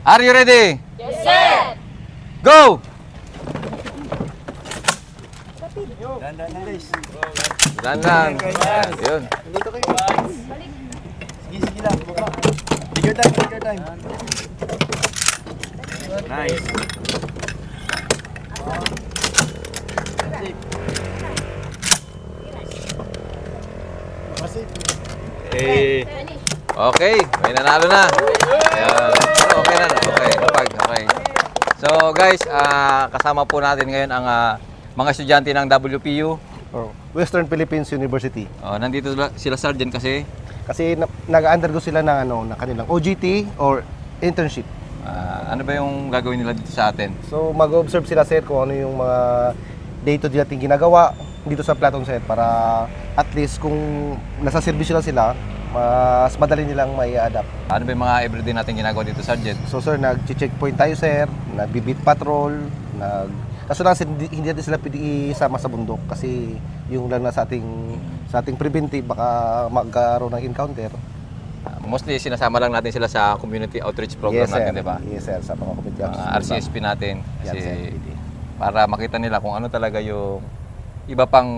Are you ready? Yes, sir! Go! Dandan na guys. Dandan. Yun. Dito kayo. Sige, sige lang. Take your time, take your time. Nice. Eh. Okay, may nanalo na. Ayan. Okay na. Okay, okay. So guys, kasama po natin ngayon ang mga estudyante ng WPU. Western Philippines University. Nandito sila Sergeant kasi Nag-undergo sila ng kanilang OJT or internship. ano ba yung gagawin nila dito sa atin? So mag-observe sila sir kung ano yung mga day-to-day nating ginagawa dito sa Platon sir para at least kung nasa servisyo lang sila, mas madali nilang mai-adapt. Ano ba yung mga everyday natin ginagawa dito, Sergeant? So sir, nag-checkpoint tayo sir, nag-beat patrol, kaso lang hindi natin sila pwede isama sa bundok kasi yung lang na sa ating preventive baka magkaroon ng encounter. Mostly sinasama lang natin sila sa community outreach program natin, di ba? Yes sir, sa mga community outreach RCSP natin Yan, kasi sir. para makita nila kung ano talaga yung iba pang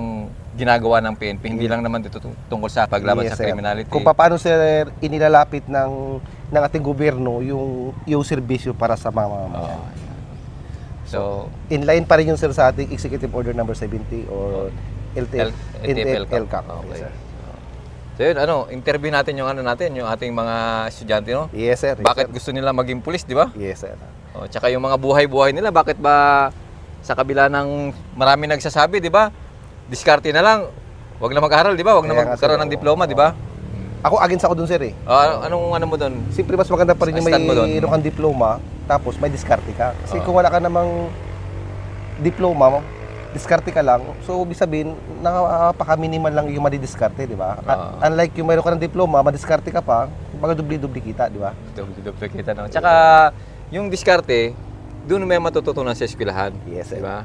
ginagawa ng PNP, hindi lang naman dito tungkol sa paglaban Yes, sa sir. criminality. Kung paano sir inilalapit ng ating gobyerno yung serbisyo para sa mga mamamayan. So, Inline pa rin yung sir sa ating Executive Order number 70 or LTF-LCAC. Okay. Yes, sir. So yun, interview natin yung yung ating mga estudyante, no? Yes sir. Yes, Bakit sir. gusto nila maging pulis, di ba? Yes sir. Tsaka yung mga buhay-buhay nila, bakit ba sa kabila ng marami nagsasabi, di ba? Diskarte na lang. Wag na mag-aral, di ba? Wag na Kaya nga, magkaroon sir, ng diploma, di ba? Ako against ako dun sir eh. Anong mo doon? Siyempre mas maganda pa rin yung Stand mo dun? mayroon kang diploma tapos may diskarte ka. Kasi Oo. kung wala ka namang diploma, diskarte ka lang. So ibig sabihin, napaka-minimal lang yung madidiskarte, di ba? Oo. Unlike yung mayroon ka ng diploma, madiskarte ka pa, baga dubli-dubli kita, di ba? Double kita, no? Tsaka, yung diskarte, doon may matututunan sa eskwelahan. Yes, Di sir. ba?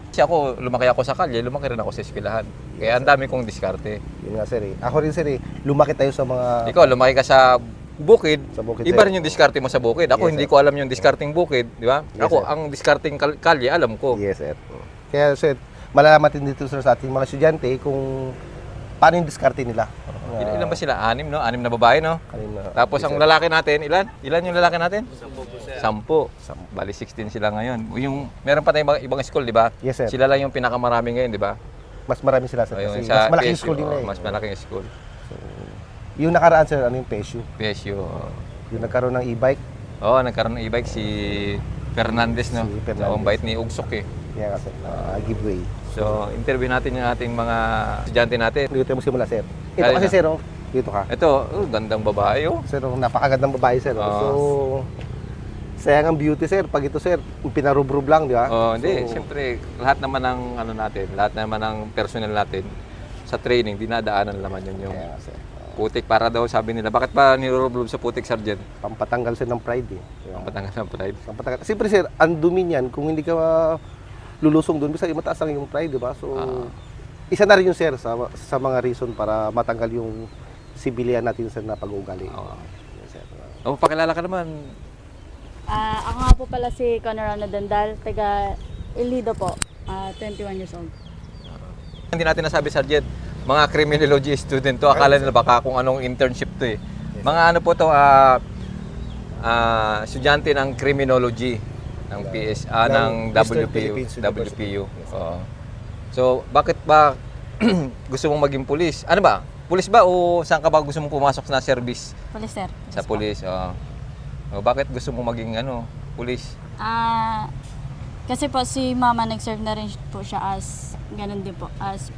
Kasi ako, lumaki ako sa kalye, lumaki rin ako sa eskwelahan. Kaya ang dami kong diskarte. Yun nga sir eh. Ako rin sir eh, lumaki tayo sa mga Ikaw, lumaki ka sa bukid, Sa bukid, iba sir. rin yung diskarte mo sa bukid. Ako, Yes, hindi sir. ko alam yung diskarting bukid, di ba? Yes, Ako, sir. ang diskarting kalye, alam ko. Yes sir. Kaya sir, malalaman din dito sir sa ating mga estudyante kung paano yung diskarte nila. Ilan ba sila? 6, no? 6 na babae, no? Kanina. Tapos Yes, ang sir. lalaki natin, ilan? Ilan yung lalaki natin? 10. Bali 16 sila ngayon. Yung meron pa tayong ibang school, di ba? Yes, sir. Sila lang yung pinakamarami ngayon, di ba? Mas marami sila sir. Ayun, Kasi sa mas malaking PSU, school din na eh. mas malaking school. Yung nakaraan sir, ano yung PSU? PSU. Yung nagkaroon ng e-bike. Nagkaroon ng e-bike si Fernandez, no? Si Fernandez. So, ang bait ni Ugsok, eh. Yan nga sir, giveaway. So, interview natin yung ating mga estudyante natin. Dito tayo magsimula sir. Ito Kaya kasi na. sir, oh. Dito ka. Ito, gandang babae, oh. Sir, oh, napakagandang babae sir. Oh. Oo. So, sayang ang beauty sir. Pag ito sir, pinarub-rub lang, di ba? Hindi, So, siyempre, lahat naman ng lahat naman ng personnel natin sa training, dinadaanan naman yun yung Kaya nga sir. putik para daw sabi nila. Bakit pa nilulublob sa putik, Sergeant? Pampatanggal sir ng pride eh. Ang patangas ng pride. Pampatanggal. Siyempre sir, ang dumi niyan, kung hindi ka lulusong doon, bisa mataas ang yung pride, di ba? So, isa na rin yung sir sa mga reason para matanggal yung civilian natin sir na pag-uugali. Yes, sir. Pakilala ka naman. Ako nga po pala si Conorana Dandal, taga Ilido po, 21 years old. Hindi natin nasabi, Sergeant, mga criminology student to. Akala nila baka kung anong internship to eh. Mga ano po to, estudyante ng criminology ng ng Western WPU. Philippines WPU. University. Oo. So, bakit ba gusto mong maging pulis? Ano ba? Pulis ba o saan ka ba gusto mong pumasok na service? Police sir. Sa pulis. Bakit gusto mong maging pulis? Kasi po si mama nag-serve na rin po siya as, ganun din po, as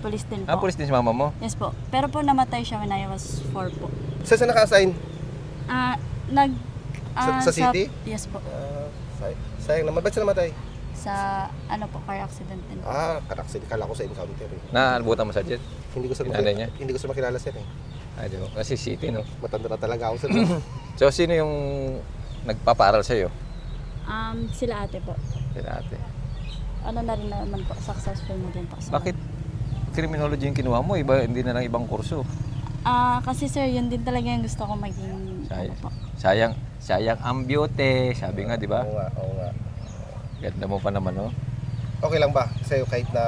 police din po. Pulis din si mama mo? Yes po. Pero po namatay siya when I was 4 po. Saan siya naka-assign? Sa city? Yes po. Sayang naman. Ba't siya namatay? Sa po, car accident din. Karaksin. Kala ko sa encounter eh. Naabutan mo, Sergeant? Hindi ko sir Nanay niya? hindi ko sir makilala sir eh. Ay, di ba? Kasi city, no? Matanda na talaga ako sir. So, sino yung nagpapaaral sa'yo? Sila ate po. Sila ate. Ano na rin naman po, successful na din po. Bakit criminology yung kinuha mo? Hindi na lang ibang kurso. Kasi sir, yun din talaga yung gusto ko maging. Sayang. Po. Sayang. sayang ang beauty, sabi nga, di ba? Oo nga, oo nga. Ganda mo pa naman, no? Okay lang ba sa'yo kahit na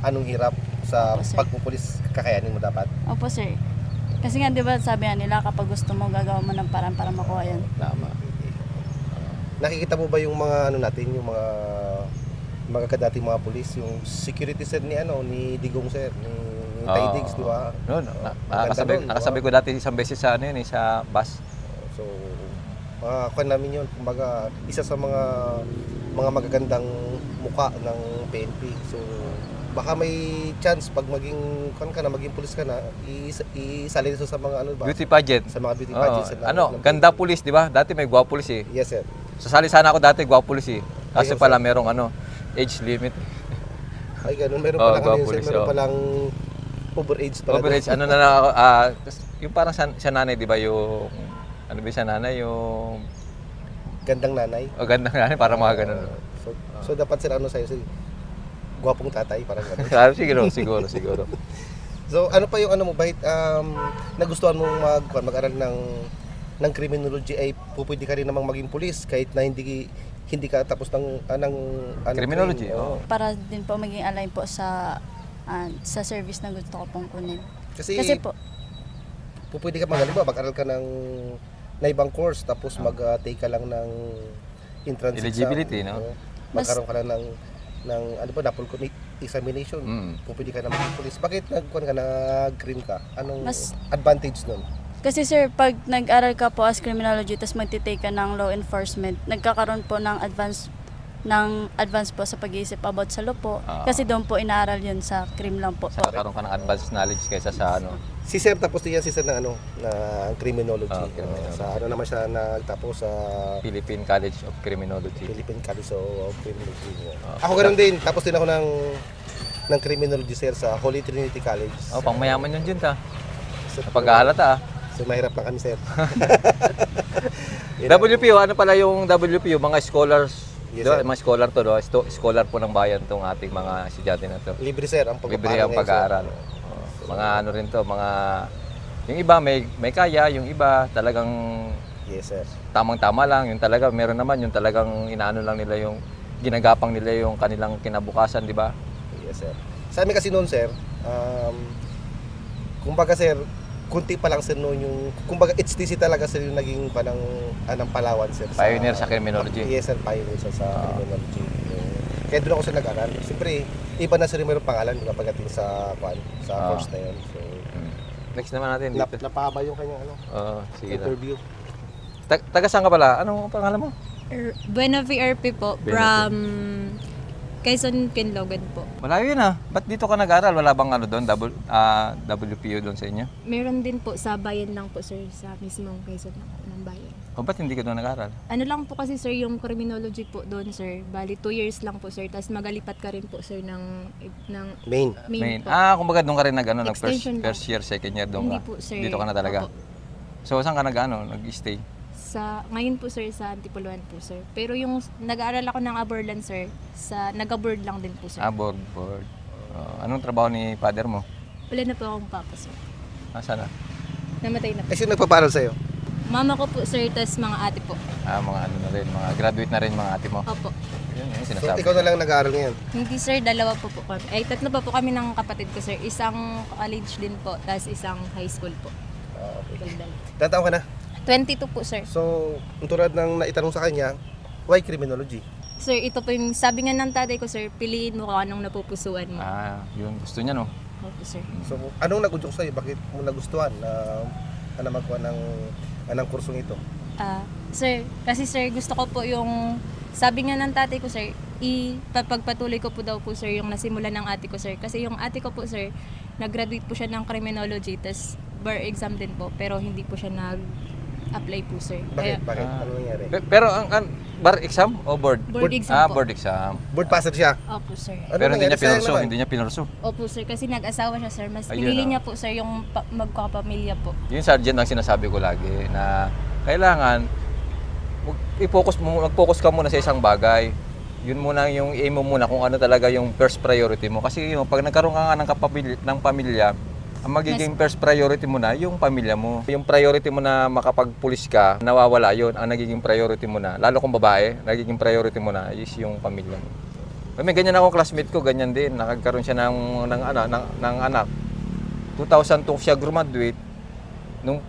anong hirap sa Opo, sir. pagpupulis, kakayanin mo dapat? Opo, sir. Kasi nga, di ba, sabi nga nila, kapag gusto mo, gagawa mo ng paraan para makuha yan. Tama. Nakikita mo ba yung mga ano natin, yung mga kadating mga pulis, yung security sir ni Digong sir, ni Tay Diggs, di ba? No, Ganda nun, nakasabay ko dati isang beses sa ano yun, sa bus. So, makakuha namin yun. Kumbaga, isa sa mga magagandang muka ng PNP. So, baka may chance pag maging maging pulis ka na, isali sa mga ano ba? Beauty pageant. Sa mga beauty Oo. pageants. Ganda pulis, di ba? Dati may gwapulis eh. Yes, sir. Sasali sana ako dati gwapulis eh. Kaso Ayun, pala sir. merong age limit. Ay, ganun. Meron Oo, palang ano yun, sir. gwapulis, Meron oo. palang overage pala. Overage, ano na lang ako, yung parang sa nanay, di ba, yung, ano ba sa nanay, yung, Gandang nanay. ganda nga, parang mga ganun. So dapat sir sa'yo, sir, gwapong tatay, parang gano'n. siguro. So ano pa yung ano mo, bakit nagustuhan mong mag-aral ng criminology ay pupwede ka rin namang maging pulis kahit na hindi ka tapos ng Criminology, training. oo. Para din po maging align po sa service na gusto ko pong kunin. Kasi po, pupwede ka mag-aral ka na ibang course tapos mag-take ka lang ng entrance Eligibility, exam. no? Magkaroon ka lang ng napol examination. Pupwede ka na maging pulis. Bakit nag-crim ka? Anong advantage nun? kasi sir, pag nag-aral ka po as criminology, tapos magtitake ka ng law enforcement, nagkakaroon po ng advance po sa pag-iisip about sa law po. Kasi doon po inaaral yun sa crim lang po. Nagkaroon ka ng advanced knowledge kaysa sa ano. Si Sir tapos din yan si Sir na criminology. Criminology. Sa naman siya nagtapos sa Philippine College of Criminology. Philippine College of Criminology. Ako ganoon din. Tapos din ako ng criminology sir sa Holy Trinity College. Oh, pang mayaman yun dyan ta. So, Napag-ahalata ah. So mahirap lang kami sir. WPO, ano pala yung WPO? Mga scholars. Yes, Do, sir. mga scholar to, do. Scholar po ng bayan tong ating mga estudyante na to. Libre sir ang Libre ang pag-aaral. Mga ano rin to, mga yung iba may kaya, yung iba talagang Yes sir. tamang-tama lang, yung talaga meron naman yung talagang inaano lang nila yung ginagapang nila yung kanilang kinabukasan, di ba? Yes sir. Sa amin kasi noon sir, kumbaga sir, kunti pa lang sir noon yung, kumbaga HTC talaga sir yung naging ng Palawan sir. Pioneer sa criminology. Yes sir, pioneer sir sa criminology. Kaya doon ako sir nag-aral. Siyempre, iba na sir yung mayroong pangalan pagdating sa course na yun. So, Next naman natin dito. napahaba yung kanyang Sige na. interview. Taga saan ka pala? Anong pangalan mo? Buena VRP po, Buena from Quezon, Kinlogan po. Malayo yun ah. Ba't dito ka nag-aral? Wala bang ano doon? WPO doon sa inyo? Meron din po sa bayan lang po sir, sa mismong Quezon ng bayan. O ba't hindi ka doon nag-aral? Ano lang po kasi sir, yung criminology po doon sir, bali 2 years lang po sir, tapos magalipat ka rin po sir ng Main. main po. Kumbaga doon ka rin Extension first year, second year doon Hindi ka. po sir. Dito ka na talaga. Opo. So saan ka nag-stay? Ngayon po sir sa Antipoluan po sir. Pero yung nag-aaral ako ng Aborlan sir, nag-aboard lang din po sir. Board. Anong trabaho ni father mo? Wala na po akong papa sir. Saan na? Namatay na po. Eh, sino nagpaparal sa'yo? Mama ko po sir, tas mga ate po. Mga ano na rin, mga graduate na rin mga ate mo. Opo. Yun yung So, sinasabi. ikaw na lang nag-aaral ngayon? Hindi sir, dalawa po kami. Ay, tatlo pa po kami ng kapatid ko sir. Isang college din po, tas isang high school po. Okay. Daldal. Ilang taon ka na? 22 po sir. So, ang tulad ng naitanong sa kanya, why criminology? Sir, ito po yung sabi nga ng tatay ko sir, piliin mo kung anong napupusuan mo. Yun, gusto niya no? Opo sir. So, anong nagudyok sa'yo? Bakit mo nagustuhan na magkuha ng kursong ito? Sir, kasi sir, gusto ko po yung, sabi nga ng tatay ko sir, ipapagpatuloy ko po daw po sir yung nasimulan ng ate ko sir. Kasi yung ate ko po sir, nag-graduate po siya ng criminology, tas bar exam din po, pero hindi po siya nag-apply po sir. Bakit? Ano nangyari? Pero ang bar exam o board? Board exam po. Board exam. Board passer siya. Opo sir. Ano Pero hindi nangyari? niya pinurso, Sayang naman. hindi niya pinurso. Opo sir, kasi nag-asawa siya sir. Mas Ayun, pinili niya po sir yung magkakapamilya po. Yung sergeant ang sinasabi ko lagi na kailangan mag-focus ka muna sa isang bagay. Yun muna yung aim mo muna kung ano talaga yung first priority mo. Kasi yung pag nagkaroon ka nga ng pamilya, ang magiging first priority mo na yung pamilya mo. Yung priority mo na makapagpulis ka, nawawala yun. Ang nagiging priority mo na, lalo kung babae, nagiging priority mo na is yung pamilya mo. May ganyan akong classmate ko, ganyan din. Nakagkaroon siya ng anak. 2002 siya graduate. Nung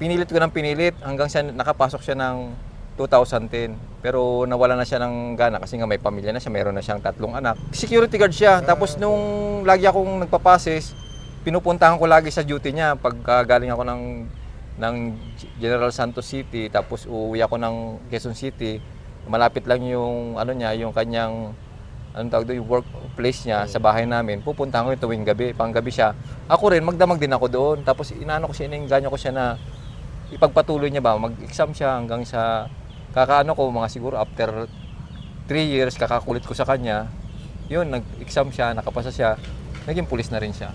pinilit ko ng pinilit, hanggang siya, nakapasok siya ng 2010. Pero nawala na siya ng gana kasi nga may pamilya na siya, mayroon na siyang 3 anak. Security guard siya. Tapos nung lagi akong nagpapases, pinupuntahan ko lagi sa duty niya pagka galing ako ng General Santos City, tapos uuwi ako ng Quezon City. Malapit lang yung yung kanyang yung workplace niya sa bahay namin. Pupuntahan ko yung tuwing gabi, panggabi siya. Ako rin magdamag din ako doon. Tapos inaano ko siya, inainganyo ko siya na ipagpatuloy niya ba, mag-exam siya hanggang sa kakaano ko mga siguro after 3 years kakakulit ko sa kanya. Yun, nag-exam siya, nakapasa siya. Naging pulis na rin siya.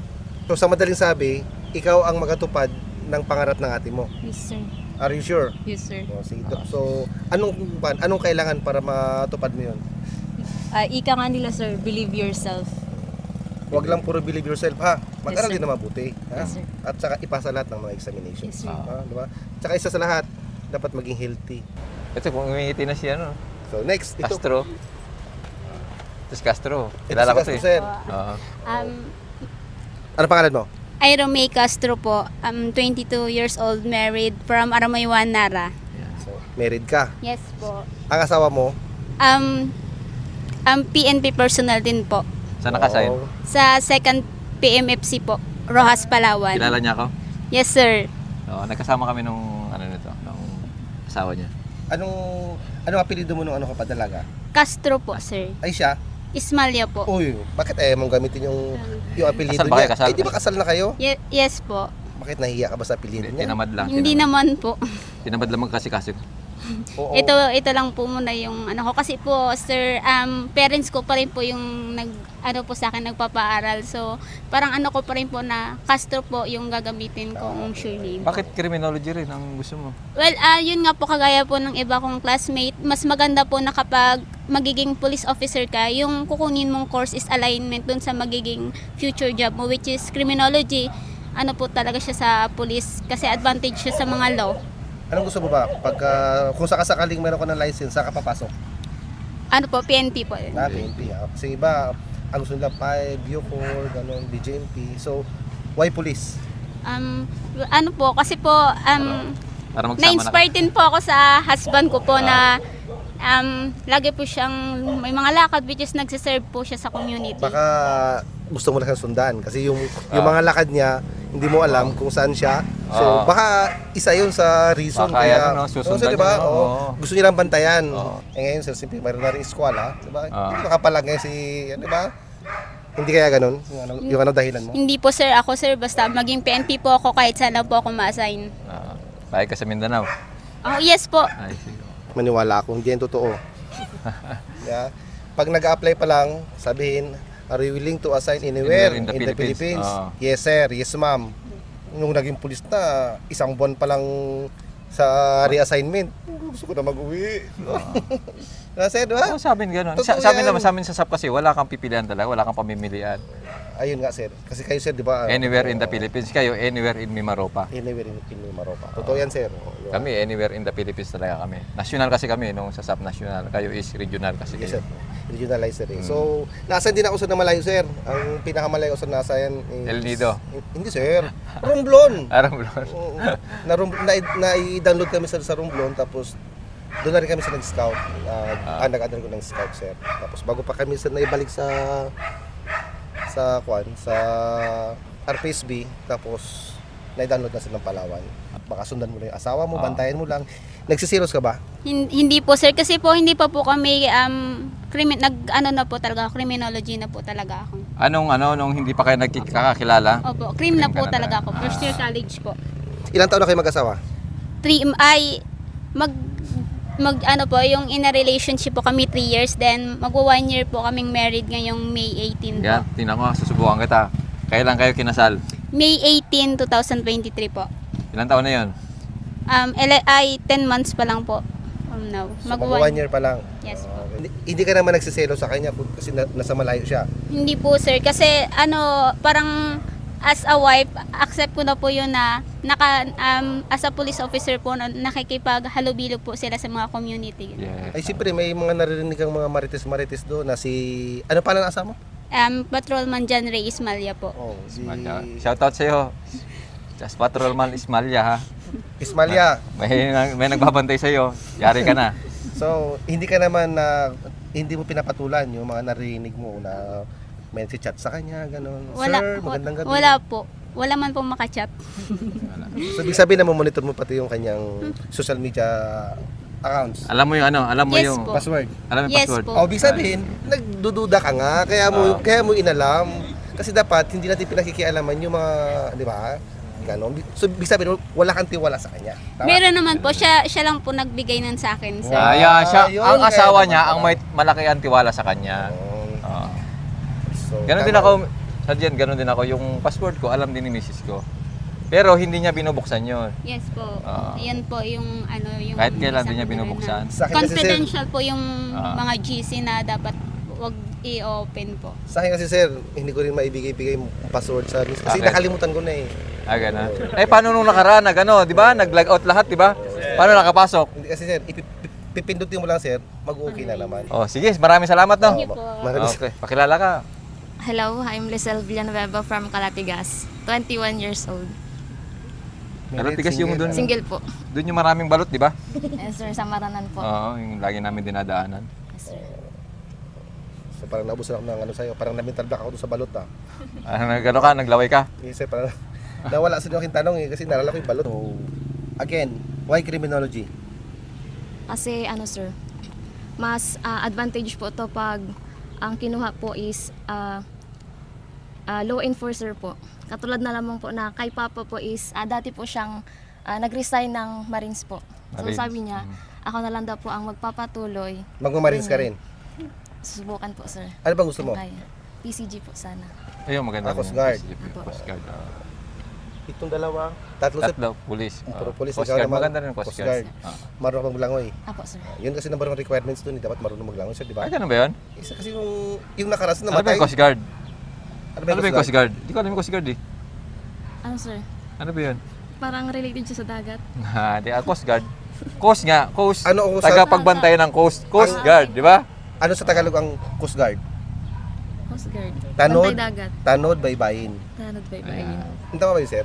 So sa madaling sabi, ikaw ang magatupad ng pangarap ng ate mo. Yes, sir. Are you sure? Yes, sir. Oh, sige. So anong kailangan para matupad mo 'yon? Ika nga nila, sir, believe yourself. Huwag lang puro believe yourself ha. Mag-aral Yes, sir. din na mabuti, ha? Yes, sir. At saka ipasa lahat ng mga examinations. Yes, sir. Di ba? Tsaka isa sa lahat, dapat maging healthy. Ito, kung umingiti na siya, So next, ito. Castro. Ito si Castro. Ito Kilala si ko Castro, ito eh. sir. Oo. Ano pangalan mo? Ira May Castro po. I'm 22 years old, married from Aramaywan, Nara. So, married ka. Yes po. Ang asawa mo? PNP personnel din po. Saan nakasign? Oh, Sa 2nd PMFC po, Rojas, Palawan. Kilala niya ako? Yes, sir. Oo, nagkasama kami nung nung asawa niya. anong apelido mo nung ka pa dalaga? Castro po, sir. Ay siya? Ismalia po. Uy, bakit mong gamitin yung apelido Kasal ba kayo? niya? Kasal? Di ba kasal na kayo? Yes po. Bakit nahihiya ka ba sa apelido niya? Tinamad lang. Hindi naman po. Tinamad lang kasi. Oo. Ito lang po muna yung ko kasi po, sir, parents ko pa rin po yung po sa akin nagpapaaral. So, parang ko pa rin po na Castro po yung gagamitin kong surname. Bakit criminology rin ang gusto mo? Well, yun nga po, kagaya po ng iba kong classmate, mas maganda po na kapag magiging police officer ka, yung kukunin mong course is alignment dun sa magiging future job mo, which is criminology. Po talaga siya sa police kasi advantage siya sa mga law. Anong gusto mo ba? Kung sakasakaling meron ka ng license, saan ka papasok? PNP po. PNP. Kasi iba, ang gusto nila 5, Bucor, ganun, BJMP. So, why police? Kasi po, Para magsama na-inspire din po ako sa husband ko po na lagi po siyang may mga lakad which is nagsiserve po siya sa community. Baka gusto mo lang siyang sundan kasi yung mga lakad niya hindi mo alam kung saan siya. So baka isa 'yun sa reason Baka yan, susundan diba? niya, no? Oo. Gusto niya lang bantayan. Oo. Ngayon sir, simple mayroon na rin eskwela, diba? Oo. Hindi makapalag ngayon si di ba? Hindi kaya ganun yung dahilan mo? Hindi po sir, ako sir, basta maging PNP po ako kahit saan lang po ako ma-assign. Bahay ka sa Mindanao. Oh, yes po. Ay, sige. Maniwala ako, hindi yan totoo. Yeah. Pag nag-apply pa lang, sabihin, are you willing to assign anywhere in the Philippines? Oo. Yes sir, yes ma'am. Nung naging pulis na, 1 buwan pa lang sa reassignment, gusto ko na mag-uwi. Sir, diba? Oo, sabi gano'n. Totoo Sa amin yan. naman, sa amin sa SAP kasi, wala kang pipilian talaga, wala kang pamimilian. Ayun nga sir, kasi kayo sir, di ba? Anywhere in the Philippines, kayo anywhere in Mimaropa. Anywhere in Maropa. Totoo yan sir. Diba? Kami, anywhere in the Philippines talaga kami. National kasi kami, nung sa SAP national. Kayo is regional kasi. Yes sir. kayo. Regionalized sir. So, nasa din ako sa malayo sir. Ang pinakamalayo ko sa nasa yan is... El Nido. Hindi sir. Romblon. Aramblon. Oo. Na-download kami sa Romblon, tapos doon na rin kami sa nag-scout. Nag-under ko ng scout, sir. Tapos bago pa kami sa naibalik sa RPSB, tapos na-download na sila ng Palawan. Baka sundan mo na yung asawa mo, bantayan mo lang. Nagsisiros ka ba? Hindi po sir, kasi po hindi pa po kami na po talaga, criminology na po talaga ako. Nung hindi pa kayo nagkakakilala? Opo, crim na Crim po ka na talaga talaga. ako. First year college po. Ilang taon na kayo mag-asawa? Yung in a relationship po kami 3 years, then magwa 1 year po kaming married ngayong May 18 po. Yan, tingnan ko, susubukan kita. Kailan kayo kinasal? May 18, 2023 po. Ilang taon na yon? 10 months pa lang po from now. So, mag-1 year pa lang. Yes po. Hindi ka naman nagsiselo sa kanya kasi nasa malayo siya. Hindi po sir, kasi parang as a wife, accept ko na po yun na as a police officer po, nakikipaghalubilo po sila sa mga community. Yes. Ay, siyempre, may mga naririnig kang mga marites-marites doon na si... Ano pala ang asa mo? Patrolman John Ray Ismalia po. Oh, si Shoutout sa'yo. Just Patrolman Ismalia ha. Ismalia. May nagbabantay sa'yo. Yari ka na. So, hindi ka naman na... hindi mo pinapatulan yung mga naririnig mo na may si chat sa kanya, gano'n. Sir, magandang gabi. Wala po. Wala man po makachat. So, ibig sabihin na monitor mo pati yung kanyang social media accounts. Alam mo yung ano, alam mo Yes yung po. Password. alam mo yung Yes password. po. O, ibig sabihin, nagdududa ka nga, kaya mo inalam. Kasi dapat, hindi natin pinakikialaman yung mga, di ba? Ganon. So, ibig sabihin, wala kang tiwala sa kanya. Tama? Meron naman po. Siya lang po nagbigay nun sa akin, sir. Yun, Ang kaya asawa naman niya, pala. ang may malaki ang tiwala sa kanya. So, Ganon din ako, sadyan, ganon din ako. Yung password ko, alam din ni misis ko. Pero hindi niya binubuksan yun. Yes po. Yan po yung yung Kahit kailan isang din niya ganun binubuksan. na- Sa akin kasi, sir, Confidential po yung Ah. mga GC na dapat wag i-open po. sa akin kasi, sir, hindi ko rin maibigay-bigay yung password sa miss. Kasi Bakit? nakalimutan ko na eh. Ganon. Paano nung nakaraan, di ba? Nag-log out lahat, di ba? Paano nakapasok? Hindi kasi, sir, pipindutin mo lang, sir, mag-okay na naman. Oh, sige, maraming salamat, no? Sige po. Okay, pakilala ka. Hello, I'm Lisel Villanueva from Calatigas, 21 years old. Pero tigas yung dun. Single po. Doon yung maraming balot, di ba? Yes, sir, sa Maranan po. Oo, yung lagi namin dinadaanan. Yes, sir. So, parang naubusan ako ng ano sa'yo. Parang na-mental block ako doon sa balot, ah. Nagano ka, naglaway ka? Kasi parang nawala sa inyo aking tanong eh. Kasi nalala ko yung balot. So, again, why criminology? Kasi sir, mas advantage po to pag ang kinuha po is law enforcer po. Katulad na lamang po na kay Papa po is dati po siyang nag-resign ng Marines po. So Marines. sabi niya, ako na lang daw po ang magpapatuloy. Magmamarines ka rin. Susubukan po, sir. Ano bang gusto mo? Kung kaya. PCG po sana. Ayun, maganda. Coast rin yung Guard. PCG, Coast Guard. Itong dalawa. Tatlo sa Tatlo, police. Puro police. Coast Ikaw Guard, naman, maganda rin yung Coast Coast Guard. Guard. Marunong ka maglangoy. Apo, sir. Yun kasi number one requirements doon. Dapat marunong maglangoy, sir, di ba? Ay, ganun ba yun? Isa kasi yung nakarasan na Ano ba matay. yung Coast Guard? Ano Ano ba yung Coast Guard? Hindi ko alam yung Coast Guard eh. Ano, sir? Ano ba yun? Parang related siya sa dagat. Di, Coast Guard. Coast nga, Coast. Ano kung sa- Tagapagbantay ng Coast. Coast Guard, di ba? Ano sa Tagalog ang Coast Guard? Coast Guard. Tanod? Bantay dagat. Tanod, baybayin. Tanod ba yun? Tama ba yun, sir?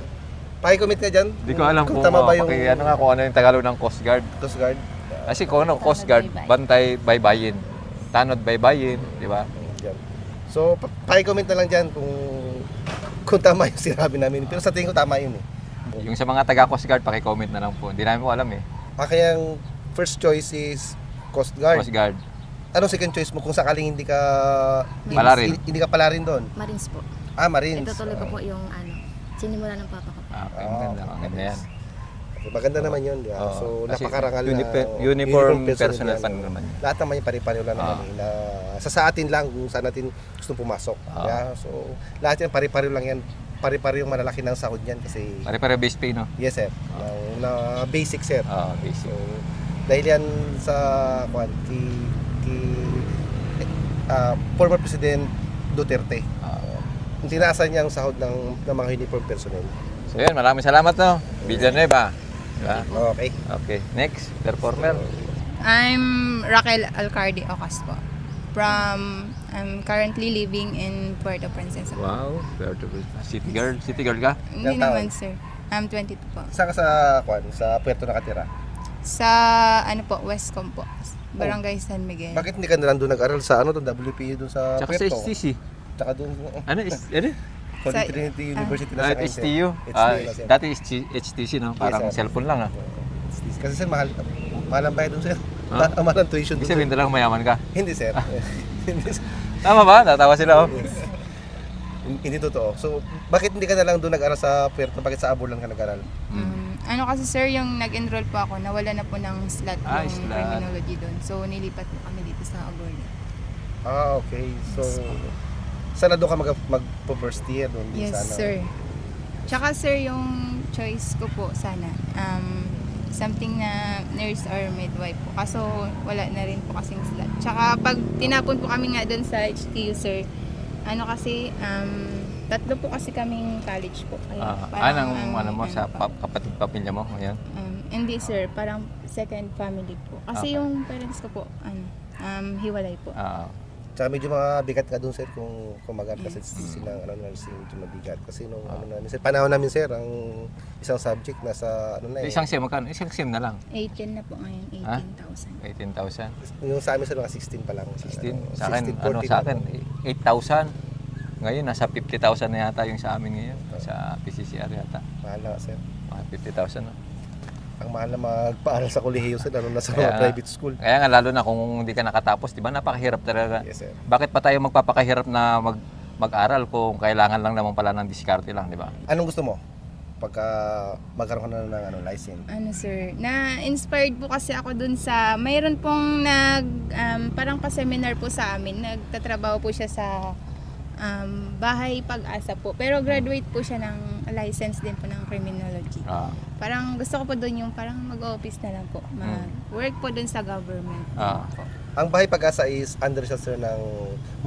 Paki-commit ka dyan. Hindi ko alam kung tama ba yung ano nga kung ano yung Tagalog ng Coast Guard. Coast Guard. Kasi kung ano, Coast Guard, bantay baybayin. Tanod baybayin, di ba? Yan. So, paki-comment na lang dyan kung tama yung sinabi namin. Pero sa tingin ko tama yun eh. Yung sa mga taga Coast Guard, paki-comment na lang po. Hindi namin po alam eh. Kaya yung first choice is Coast Guard. Coast Guard. Anong second choice mo kung sakaling hindi ka Palarin. Hindi ka palarin doon? Marines po. Marines. Itutuloy ko po yung sinimula ng papa ko. Okay, maganda. Maganda yan. Maganda naman yun, di ba? Oo. So, Kasi napakarangal na uniform personnel yan. pa naman yun. Lahat naman yung pare-pareho lang naman eh, na sa atin lang kung saan natin gustong pumasok. Yeah? So, lahat yan pare-pareho lang yan. Pare-pareho yung malalaki ng sahod yan kasi Pare-pare base pay, no? yes sir, na basic sir. Oo, basic. So, dahil yan sa former President Duterte. Tinaasan niya ang sahod ng mga uniform personnel. So yun, maraming salamat, no? Villanueva. Diba? Okay. Okay, next, performer. I'm Raquel Alcardi Ocas po. I'm currently living in Puerto Princesa. Wow, city girl. City girl ka? Hindi Ilang taon? naman sir. I'm 22 po. Saan ka sa Puerto nakatira? Sa Westcom po. Barangay San Miguel. Bakit hindi ka na lang doon nag-aral sa WPU doon sa Tsaka sa Puerto? HTC. Tsaka doon Ano? Ano? Holy Sa- Trinity University na sa Kainse. HTU. HTU. Dati HTC, no? Parang Yes, sir. cellphone lang, ah. Kasi sir, mahal ang bayad doon sir. Huh? Mahal ang tuition Ibig doon. sabihin talagang mayaman ka. Hindi sir. Hindi sir. Tama ba? Tatawa sila, oh. Hindi totoo. So, bakit hindi ka na lang doon nag-aral sa Puerto? Bakit sa Abur lang ka nag-aral? Ano kasi sir, yung nag-enroll po ako, nawala na po ng slot yung slot. criminology doon. So, nilipat po kami dito sa Agordo. Okay. So, sana doon ka mag-first year doon? Yes, sana. sir. Tsaka sir, yung choice ko po sana, something na nurse or midwife po. Kaso wala na rin po kasing slot. Tsaka pag tinapon po kami nga doon sa HTU, sir, ano kasi, tatlo po kasi kaming college po. Kaya Anong ang ano mo sa kapatid pamilya mo? Ayan. hindi sir, parang second family po. Kasi Okay. yung parents ko po, hiwalay po. Tsaka medyo mabigat ka dun sir kung kumagat kasi silang nursing medyo mabigat. Kasi nung namin sir, panahon namin sir, ang isang subject nasa Isang SIM, magkano? Isang SIM na lang. 18 na po ngayon, 18,000. 18,000. Yung sa amin sir, mga 16 pa lang. 16. Sa akin, 16, 14 sa akin, lang. 8,000. Ngayon, nasa 50,000 na yata yung sa amin ngayon. Sa PCCR yata. Mahal na sir. Mga 50,000 na. Ang mahal na magpaaral sa kolehiyo sir, lalo na sa Kaya mga nga. private school. Kaya nga, lalo na kung hindi ka nakatapos, di ba, napakahirap talaga. Yes sir. Bakit pa tayo magpapakahirap na mag-aral kung kailangan lang naman pala ng diskarte lang, di ba? Anong gusto mo? Pagka magkaroon ka na ng license. Sir, na-inspired po kasi ako dun sa, mayroon pong parang pa-seminar po sa amin, nagtatrabaho po siya sa bahay pag-asa po. Pero graduate po siya ng license din po ng criminology. Parang gusto ko po dun yung parang mag-office na lang po. Mag-work po dun sa government. Ang bahay pag-asa is under siya sir ng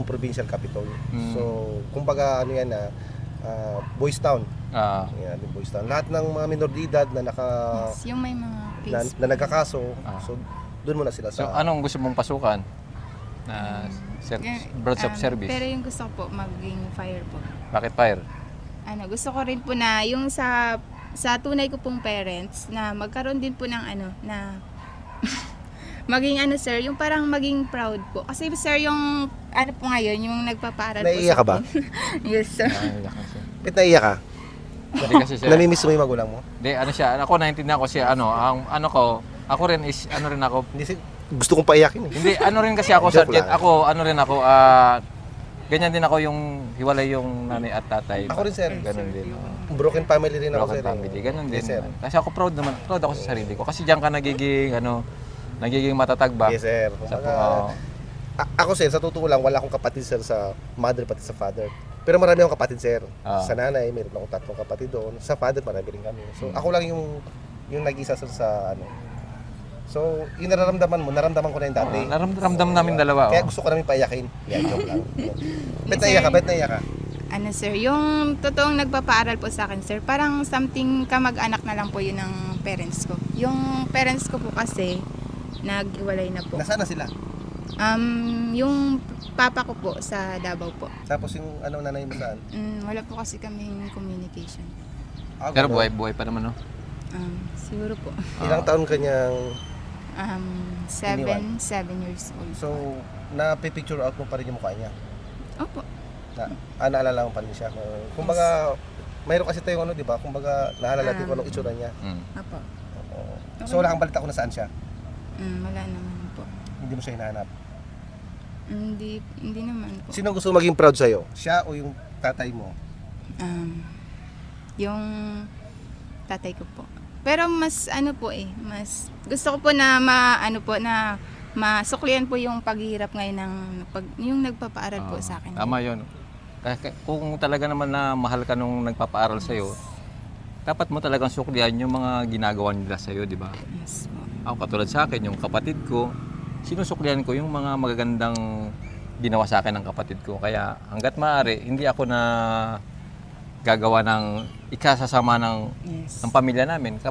provincial capital. So, kumbaga ano yan na Boys Town. Yan, yung Boys Town. Lahat ng mga minor de edad na Yes, yung may mga case. na nagkakaso, so doon muna sila So, sa anong gusto mong pasukan? Na branch of service? Pero yung gusto ko po, maging fire po. Bakit fire? Gusto ko rin po na yung sa tunay ko pong parents na magkaroon din po ng na maging sir, yung parang maging proud po. Kasi sir, yung po ngayon, yung nagpapaaral po Naiiyak ka ba? Yes sir. Ba't naiiyak ka? Hindi kasi siya. Namimiss mo yung magulang mo? Hindi, ako naintindihan ko siya, ako rin is, ako, Hindi, gusto kong paiyakin. hindi, rin kasi ako, Joke Sergeant, lang. ganyan din ako yung hiwalay yung nanay at tatay. Ako rin, sir. Ganun din. Broken family rin ako Broken sir. family, ganun din. Yes, sir. Kasi ako proud ako sa sarili ko. Kasi diyan ka nagiging matatag ba? Yes, sir. Ako sir, sa totoo lang, wala akong kapatid sir sa mother pati sa father. Pero marami akong kapatid sir. Sa nanay, meron akong 3 kapatid doon. Sa father, marami rin kami. So ako lang yung nag-isa sir sa So, yung naramdaman ko na yung dati. Naramdam namin dalawa. Kaya gusto ko namin paiyakin. Yan, joke lang. Ba't naiyak ka? Sir, yung totoong nagpapaaral po sa akin sir, parang something kamag-anak na lang po yun ng parents ko. Yung parents ko po kasi, nag-iwalay na po. Nasaan na sila? Yung papa ko po sa Davao po. Tapos yung nanay mo saan? Wala po kasi kaming communication. Pero buhay pa naman, no? Siguro po. Ilang taon kanyang 7 years old. So, na-picture out mo pa rin yung mukha niya? Opo. Naalala mo pa rin siya? Kumbaga, mayroon kasi tayong di ba? Kumbaga, naalala natin kung anong itsura niya. Opo. So, wala kang balita kung nasaan siya? Wala naman po. Hindi mo siya hinahanap? Hindi naman po. Sino gusto maging proud sa'yo? Siya o yung tatay mo? Yung tatay ko po. Pero mas mas gusto ko po na masuklian po yung paghihirap ngayon yung nagpapaaral po sa akin. Tama yun. Kung talaga naman na mahal ka nung nagpapaaral sa'yo, dapat mo talagang suklian yung mga ginagawa nila sa'yo, di ba? Yes po. Ako katulad sa akin, yung kapatid ko, sinusuklian ko yung mga magagandang ginawa sa akin ng kapatid ko. Kaya hanggat maaari, hindi ako na gagawa ng ikasasama ng pamilya namin.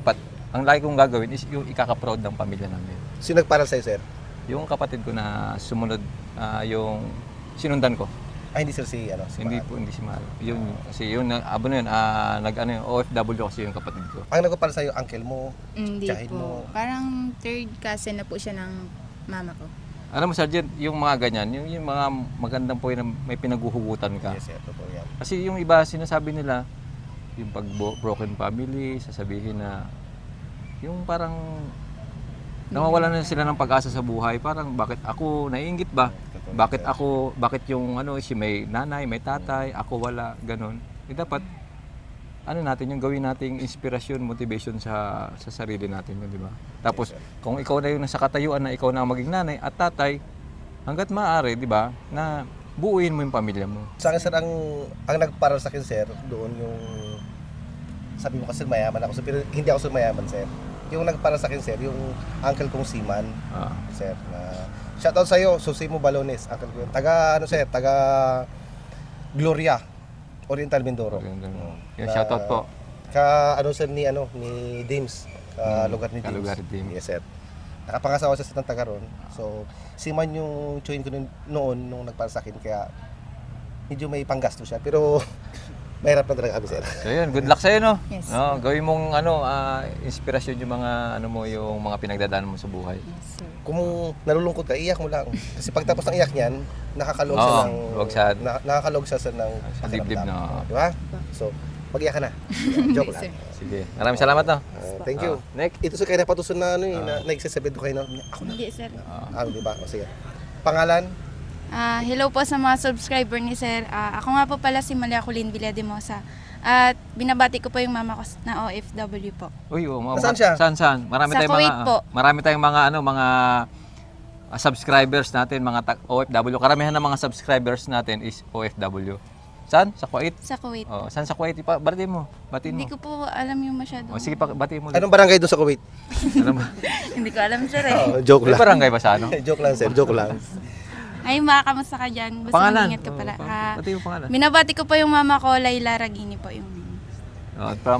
Ang lagi kong gagawin is yung ikaka-proud ng pamilya namin. Sino nagparal sa'yo, sir? Yung kapatid ko na sumunod, yung sinundan ko. Hindi sir si Hindi po, hindi si Mahal. Yun, kasi yun, OFW kasi yung kapatid ko. Ang nagparal sa'yo, uncle mo? Hindi Tsahid po. mo? Parang third cousin na po siya ng mama ko. Alam mo, Sergeant, yung mga ganyan, yung mga magandang po yun, may pinaguhugutan ka. Yes, sir. Totoo yan. Kasi yung iba, sinasabi nila, yung pag broken family, sasabihin na, yung parang nawawalan na sila ng pag-asa sa buhay. Parang bakit ako naiinggit ba? Bakit yung si may nanay, may tatay, ako wala, ganun. Dapat natin yung gawin nating inspirasyon, motivation sa sarili natin yun, di ba? Tapos kung ikaw na yung nasa katayuan na ikaw na ang maging nanay at tatay, hangga't maaari, di ba, na buuin mo yung pamilya mo. Sa akin sir, ang nagparal sa akin sir, doon yung sabi mo kasi mayaman ako, pero hindi ako mayaman sir. Yung nagparal sa akin sir, yung uncle kong Siman, sir, na shoutout sa'yo, Susimo Balones, uncle ko yun. Taga Gloria. Oriental Mindoro. Yung shoutout po. Ka sir ni Dims, lugar ni Dims. Kalugar Dims. Yes sir. Nakapangasawa siya sa Tantagaron. So si man yung join ko noon nung nagpara sa akin, kaya medyo may panggasto siya, pero mahirap na talaga kami sir. So yun, good luck sa'yo, no? Yes. No, gawin mong inspirasyon yung mga yung mga pinagdadaanan mo sa buhay. Yes, sir. Kung nalulungkot ka, iyak mo lang. Kasi pagtapos ng iyak niyan, nakakalog siya Oo, ng huwag sad. nakakalog siya ng Sa dibdib na. Di ba? So, mag-iyak ka na. Joke lang. Sige. Maraming salamat, no? Thank you. Nick? Ito sa kaya napatuson na na nagsasabit ko kayo na ako na. Hindi, sir. Di ba? O sige. Pangalan? Hello po sa mga subscriber ni Sir. Ako nga po pala si Malia Colleen Villademosa. At binabati ko po yung mama ko na OFW po. Uy, Nasaan siya? Saan? Marami Sa tayong Kuwait mga po. marami tayong mga subscribers natin, mga OFW. Karamihan ng mga subscribers natin is OFW. Saan? Sa Kuwait? Sa Kuwait. Oh, saan sa Kuwait? Batiin mo. Hindi ko po alam yung masyado. Oh, sige, batiin mo. Anong barangay doon sa Kuwait? Ano ba? Hindi ko alam, sir eh. Joke May lang. barangay ba sa ano? Joke lang sir, joke lang. Ay, makakamusta ka dyan. Basta Pangalan? mag-ingat ka pala. Batiin mo pangalan. Binabati ko po yung mama ko, Laila Ragini po yung.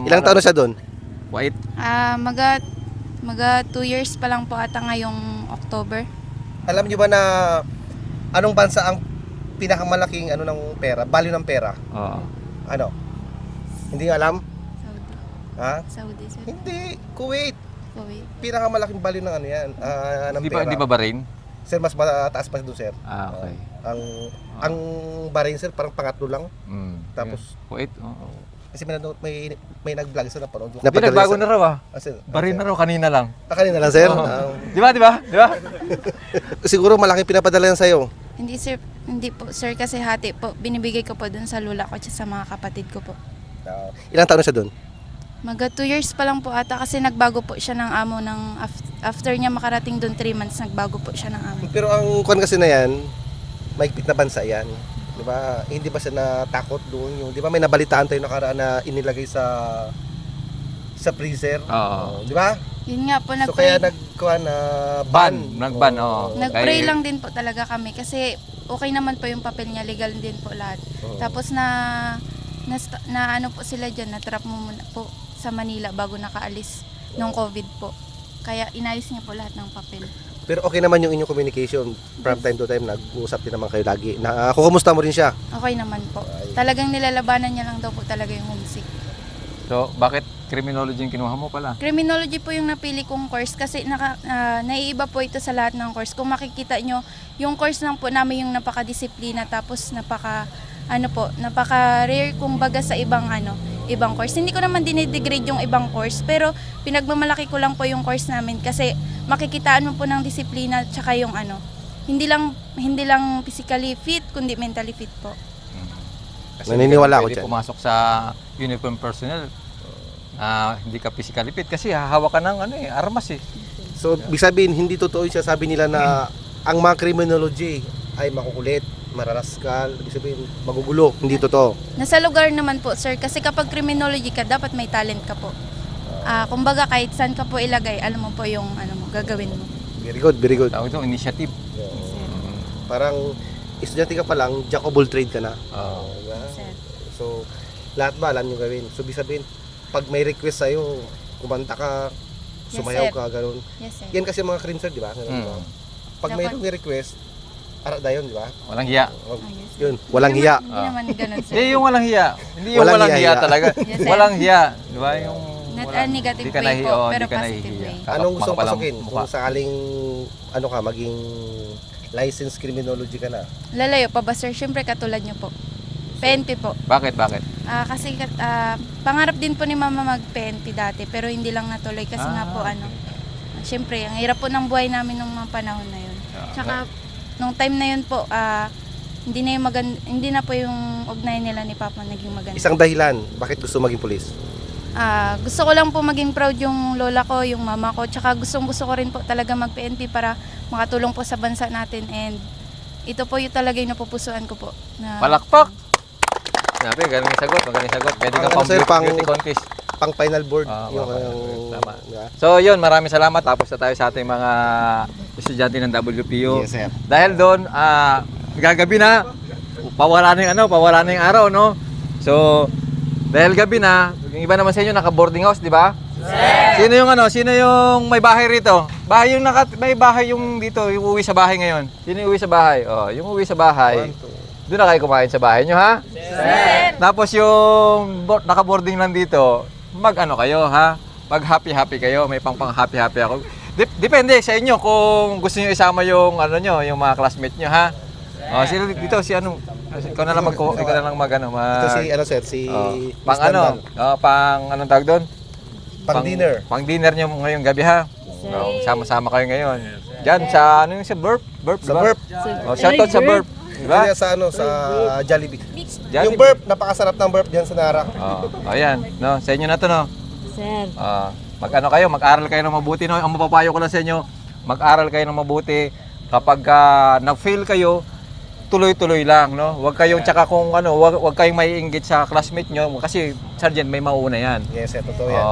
Ilang taon na siya doon? Kuwait? Maga 2 years pa lang po ata ngayong October. Alam niyo ba na anong bansa ang pinakamalaking ng pera, value ng pera? Oo. Ano? Hindi niyo alam? Saudi. Ha? Saudi, sir. Hindi, Kuwait. Kuwait. Pinakamalaking value ng yan, ng pera. Di ba Bahrain? Sir, mas mataas pa doon, sir. Okay. Ang Bahrain, sir, parang pangatlo lang. Tapos, Kuwait? Oo. kasi may nag-vlog sa napanood. Hindi, nagbago na raw Sir, Bahrain na raw, kanina lang. kanina lang, sir. Di ba? Siguro malaking pinapadala yan sa'yo. Hindi, sir. Hindi po, sir, kasi hati po. Binibigay ko po dun sa lula ko at sa mga kapatid ko po. Ilang taon na siya doon? Maga 2 years pa lang po ata kasi nagbago po siya ng amo ng after niya makarating doon 3 months nagbago po siya ng amo. Pero ang kuwan kasi na yan, mahigpit na bansa yan. Di ba? Hindi ba siya natakot doon? Di ba may nabalitaan tayo nakaraan na inilagay sa freezer? Oo. Di ba? Yun nga po, So kaya nag-pray. Nagban, oo. Nag-pray lang din po talaga kami kasi okay naman po yung papel niya, legal din po lahat. Tapos na ano po sila dyan, na-trap mo muna po sa Manila bago nakaalis nung COVID po. Kaya inayos niya po lahat ng papel. Pero okay naman yung inyong communication. From time to time, nag-uusap din naman kayo lagi. Kumusta mo rin siya? Okay naman po. Talagang nilalabanan niya lang daw po talaga yung homesick. So, bakit criminology yung kinuha mo pala? Criminology po yung napili kong course kasi naiiba po ito sa lahat ng course. Kung makikita nyo, yung course lang po namin yung napaka-disiplina tapos napaka-rare kumbaga sa ibang course. Hindi ko naman dinidegrade yung ibang course, pero pinagmamalaki ko lang po yung course namin kasi makikitaan mo po ng disiplina tsaka yung hindi lang physically fit kundi mentally fit po. Kasi Naniniwala ako pwede dyan. pumasok sa uniform personnel, hindi ka physically fit kasi hahawak ka ng armas eh. So, ibig sabihin, hindi totoo yung sabi nila na ang mga criminology ay makukulit, mararaskal, ibig sabihin, magugulo. Hindi totoo. Nasa lugar naman po, sir, kasi kapag criminology ka, dapat may talent ka po. Kumbaga kahit saan ka po ilagay, alam mo po yung gagawin mo. Very good, very good. Tawag ito, initiative. Parang estudyante ka pa lang, jack of all trade ka na. Diba? Sir. So, lahat ba alam nyo gawin? So, ibig sabihin, pag may request sa'yo, kumanta ka, sumayaw sir. ka, gano'n. Yes, sir. Yan kasi mga crime, sir, di ba? Diba? Pag may request, arada yun, di ba? Walang hiya. Yes, Yun, walang hiya. Hindi naman ganun, sir. Hindi yung walang hiya. Hindi yung Walang walang hiya hiya. talaga. Yes, sir. Walang hiya. Di ba? Yung Not a negative di ka way po, nahiya, pero di ka positive nahihiya. way. Anong gusto mong Makapalang pasukin? mukha. Kung sakaling, maging licensed criminology ka na. Lalayo pa ba, sir? Siyempre katulad nyo po. PNP po. Bakit? Kasi pangarap din po ni mama mag-PNP dati, pero hindi lang natuloy kasi nga po siyempre, ang hirap po ng buhay namin nung mga panahon na yun. Tsaka, nung time na yun po, hindi na po yung ugnay nila ni Papa naging maganda. Isang dahilan, bakit gusto maging pulis? Gusto ko lang po maging proud yung lola ko, yung mama ko, tsaka gusto ko rin po talaga mag-PNP para makatulong po sa bansa natin, and ito po yung talaga yung napupusuan ko po. Palakpak! Sabi, magaling sagot. Pwede ka pang beauty contest. Pang final board. Tama. So yun, maraming salamat. Tapos na tayo sa ating mga estudyante ng WPO. Yes, sir. Dahil doon, gagabi na, pawala na yung araw, no? So, dahil gabi na, yung iba naman sa inyo naka-boarding house, di ba? Sino yung may bahay rito? May bahay yung dito, yung uwi sa bahay ngayon. Sino yung uwi sa bahay? Oh, yung uwi sa bahay. Doon na kayo kumain sa bahay nyo, ha? Tapos yung naka-boarding lang dito, mag-ano kayo, ha? Pag-happy-happy kayo, may pang-happy-happy ako. Depende sa inyo kung gusto niyo isama yung ano nyo, yung mga classmate nyo, ha? Oh, sino dito si ano? Ikaw na lang Ito si ano sir, si pang ano? Pang anong tawag doon? Pang dinner. Pang dinner nyo ngayong gabi, ha? Oh, sama-sama kayo ngayon. Diyan sa ano yung sa Burp? Sa Burp. Oh, shoutout sa Burp. Diba? Sa ano, sa Jollibee. Jollibee. Yung Burp, napakasarap ng Burp diyan sa Nara. Oh, ayan, no, sa inyo na to, no. Sir. Mag-ano kayo, mag-aral kayo ng mabuti, no. Ang mapapayo ko lang sa inyo, mag-aral kayo ng mabuti. Kapag nag-fail kayo, tuloy-tuloy lang, no. Huwag kayong tsaka kung ano, huwag kayong maiinggit sa classmate nyo kasi sergeant may mauna yan. Yes, totoo yan.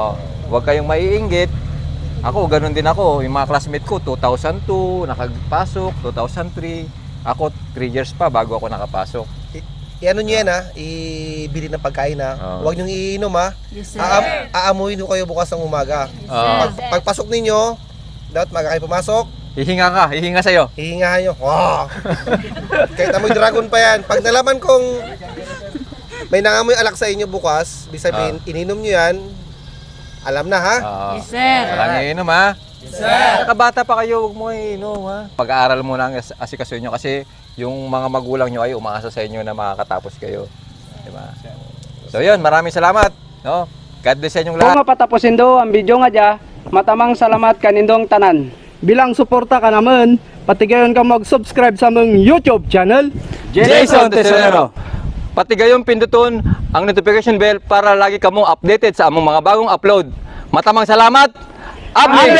Huwag kayong maiinggit. Ako, ganun din ako. Yung mga classmate ko, 2002, nakapasok, 2003. Ako, 3 years pa bago ako nakapasok. I-ano nyo yan ha, ibili ng pagkain ha. Huwag nyo iinom ha. Yes, sir. Aamuin ko kayo bukas ng umaga. Pagpasok ninyo, dapat maga kayo pumasok. Hihinga sa'yo. Hihingahan nyo. Wow! Kahit amoy dragon pa yan. Pag nalaman kong may nangamoy alak sa inyo bukas, ibig sabihin, ininom nyo yan, alam na ha? Yes, sir. Walang iinom, ha? Sir! Nakabata pa kayo, huwag mo iinom, ha? Pag-aaral muna ang asikaso nyo kasi yung mga magulang nyo ay umaasa sa inyo na makakatapos kayo. Diba? So yun, maraming salamat. No? God bless sa inyong lahat. Kung mapatapusin do ang video nga dya, matamang salamat kanindong tanan. Bilang suporta ka naman, patigayon ka mag-subscribe sa mong YouTube channel, Jason Tesorero. Pati gayong pinduton ang notification bell para lagi kamong updated sa among mga bagong upload. Matamang salamat. Update!